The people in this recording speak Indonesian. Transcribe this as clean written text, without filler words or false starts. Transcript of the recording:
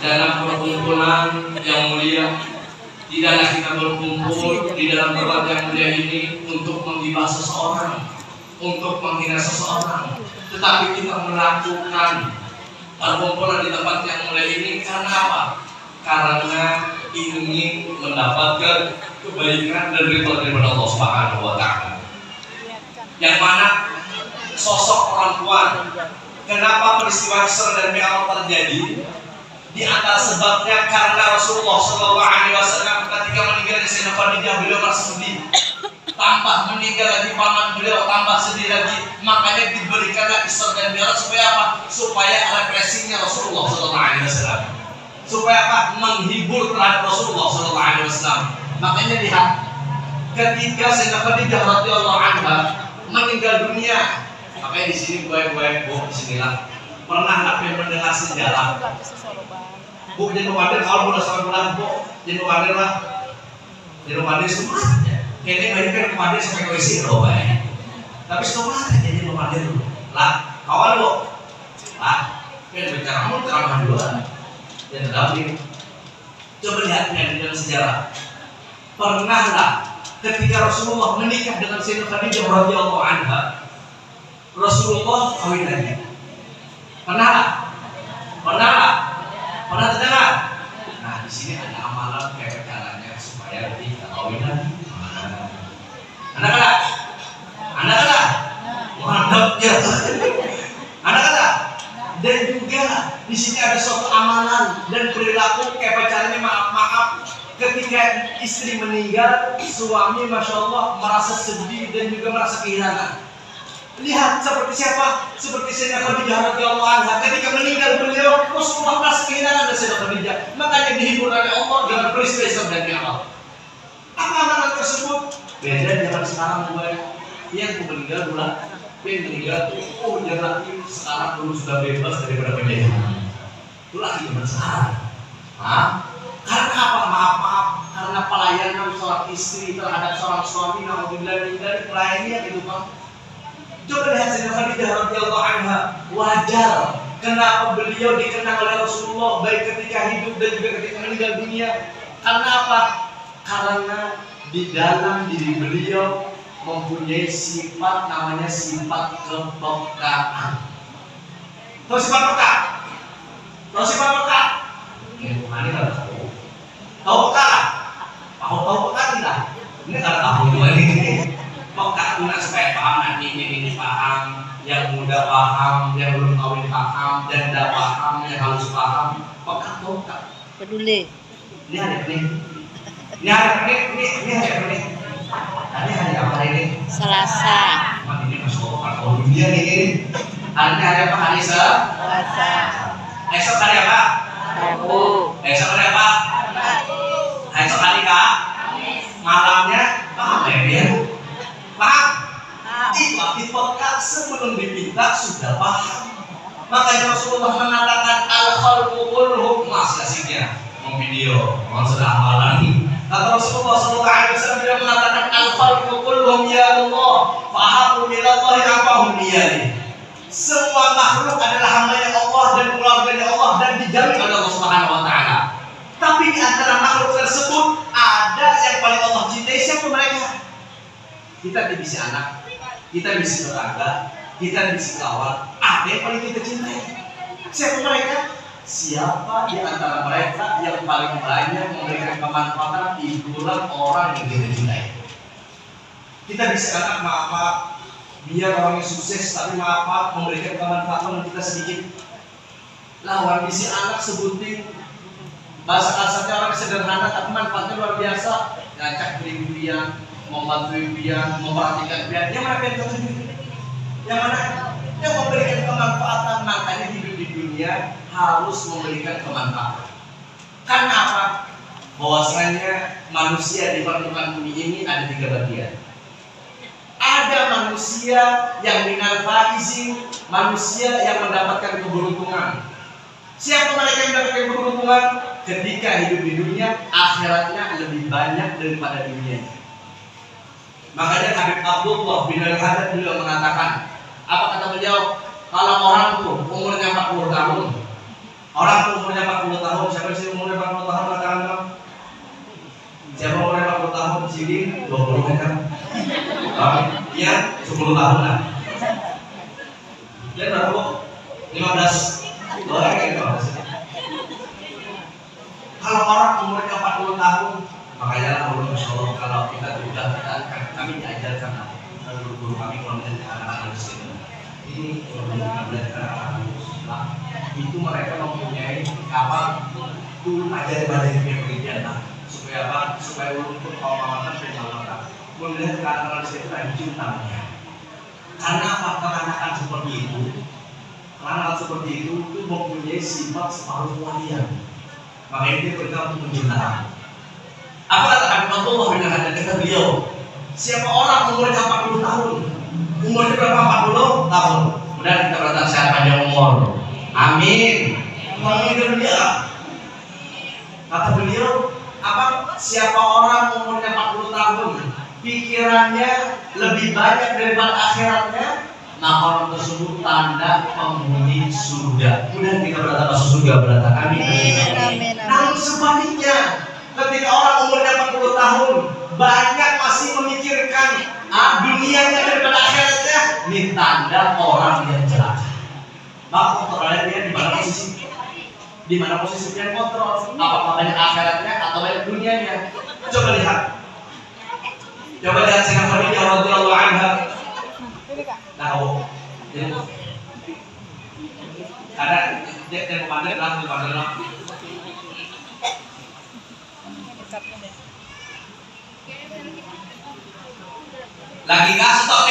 dalam perkumpulan yang mulia, tidaklah kita berkumpul di dalam tempat yang mulia ini untuk menghina seseorang, untuk menghina seseorang, tetapi kita melakukan perkumpulan di tempat yang mulia ini karena apa? Karena ingin mendapatkan kebaikan dan ridho daripada Allah Subhanahu wa Ta'ala. Yang mana sosok perempuan, kenapa peristiwa Isra dan Mi'raj terjadi? Di antara sebabnya karena Rasulullah SAW ketika meninggalnya Sayyidah Khadijah, beliau merasa sedih. Tambah meninggal lagi paman beliau, tambah sedih lagi. Makanya diberikanlah Isra dan Mi'raj supaya apa? Supaya refreshingnya Rasulullah SAW. Supaya apa? Menghibur terhadap Rasulullah SAW. Makanya lihat, ketika Sayyidah Khadijah radhiyallahu anha meninggal dunia, makanya di sini gue bismillah. Pernah nggak mendengar sejarah? Bu, jadi pemandir kalau udah sampai bulan, bu, jadi pemandir lah. Jadi pemandir semua. Kayaknya banyak kan pemandir sampai ke WC loh, Pak. Tapi semua jadi pemandir dulu. Lah, kawan lu. Lah, kan bicara kamu ceramah dulu. Dan terdamping. Coba lihat di dalam sejarah. Pernah lah ketika Rasulullah menikah dengan Sayyidah Khadijah radhiyallahu anha, Rasulullah kawin lagi. Pernah lah? Pernah lah? Pernah tidak? Nah, di sini ada amalan kayak caranya supaya kita kawin lagi. Anak-anak, anak-anak, mantap ya. Anak-anak, dan juga di sini ada suatu amalan dan perilaku kayak caranya maaf-maaf. Ketika istri meninggal, suami masya Allah merasa sedih dan juga merasa kehilangan. Lihat seperti siapa? Seperti Sayyidah Khadijah radhiyallahu anha. Ketika meninggal beliau, Rasulullah merasa kehilangan dari Sayyidah Khadijah. Makanya dihibur oleh Allah dengan peristiwa Isra dan Mi'raj. Apa amalan tersebut? Beda dengan sekarang gue. Yang meninggal bulan, yang meninggal tuh, oh jangan sekarang dulu sudah bebas daripada penjahat. Itulah zaman sekarang. Hah? Karena apa? Maaf, karena pelayanan seorang istri terhadap seorang suami, naudzubillah dari pelayannya gitu Pak. Coba lihat Sayyidah Khadijah radhiyallahu anha, wajar kenapa beliau dikenang oleh Rasulullah baik ketika hidup dan juga ketika meninggal dunia. Karena apa? Karena di dalam diri beliau mempunyai sifat namanya sifat kepekaan. Tahu sifat peka? Tahu sifat peka? Ini kan tahu peka? Tahu peka tidak? Ini kan tahu juga ini. Peka guna supaya paham nanti ini paham, yang muda paham, yang belum kawin paham, dan tidak paham, yang harus paham. Peka tahu tak? Peduli. Ini hari ini. Ini hari ini. Hari apa hari ini? Selasa. Ini masuk ke kalau dunia ini. Hari ini hari apa? Hari Selasa. Esok hari apa? Rabu. Esok hari apa? Esok hari Kak? Malamnya apa ya? Paham? Itu peka sebelum diminta sudah paham. Makanya Rasulullah mengatakan al-khalqu kulluhum, masih asiknya memvideo, sudah amalan. Kata Rasulullah SAW dia mengatakan al-khalqu kulluhum ya Allah, fahamu minallahi afahum niyali. Semua makhluk adalah hamba-Nya Allah dan keluarganya Allah dan dijamin oleh Allah Subhanahu wa Ta'ala. Tapi di antara makhluk tersebut ada yang paling Allah cintai. Siapa mereka? Kita divisi anak, kita divisi tetangga, kita divisi kawan. Ada yang paling kita cintai. Siapa mereka? Siapa di antara mereka yang paling banyak memberikan kemanfaatan di bulan orang yang kita cintai? Kita bisa anak maaf, biar orang yang sukses tapi maaf memberikan kemanfaatan kita sedikit. Lawan bisi anak sebutin bahasa kasarnya orang sederhana tapi manfaatnya luar biasa. Ngacak beli-belian, membantu impian, memperhatikan impian. Yang mana yang terjadi? Yang mana? Yang memberikan kemanfaatan. Makanya hidup di dunia harus memberikan kemanfaatan. Karena apa? Bahwasanya manusia di permukaan bumi ini ada 3 bagian. Ada manusia yang minal faizin, manusia yang mendapatkan keberuntungan. Siapa mereka yang mendapatkan keberuntungan? Ketika hidup di dunia, akhiratnya lebih banyak daripada dunia. Makanya Habib Abdullah bin Al-Haddad beliau mengatakan, apa kata beliau? Kalau orang tuh umurnya 40 tahun, Orang umurnya 40 tahun, siapa sih umurnya 40 tahun katakan dong? Siapa umurnya 40 tahun di sini? 20 kan? Iya, 10 tahun lah. Lihat berapa bu? 15. Boleh kan 15. Kalau orang umurnya 40 tahun, makanya Allah Masya Allah, kalau kita sudah kami diajarkan guru kami kalau menjadi anak-anak di sini. Ini kalau kita belajar anak-anak Islam, itu mereka mempunyai apa? Itu ajaran-ajaran yang berbeda. Supaya apa? Supaya untuk pengamatan penyelamatan. Melihat anak-anak di sini tadi cintanya. Karena apa? Kekanakan seperti itu, kekanakan seperti itu mempunyai sifat separuh walian. Makanya dia perintah untuk mencintai. Apa kata Habibullah dengan kata beliau? Siapa orang umurnya 40 tahun? Umurnya berapa? 40 tahun. Kemudian kita berkata siapa yang umur? Amin. Amin dia. Kata beliau, apa? Siapa orang umurnya 40 tahun, pikirannya lebih banyak daripada akhiratnya, maka orang tersebut tanda penghuni surga. Kemudian kita berkata masuk surga, berkata amin. Namun sebaliknya, ketika orang umurnya 40 tahun banyak masih memikirkan dunianya daripada akhiratnya, ini tanda orang yang celaka. Maka kontrolnya dia di mana posisi? Di mana posisi dia kontrol? Apakah banyak akhiratnya atau banyak dunianya? Coba lihat. Coba lihat Sayyidah Khadijah radhiyallahu anha. Tahu? Ada dia yang memandang lah. Lagi gas stop.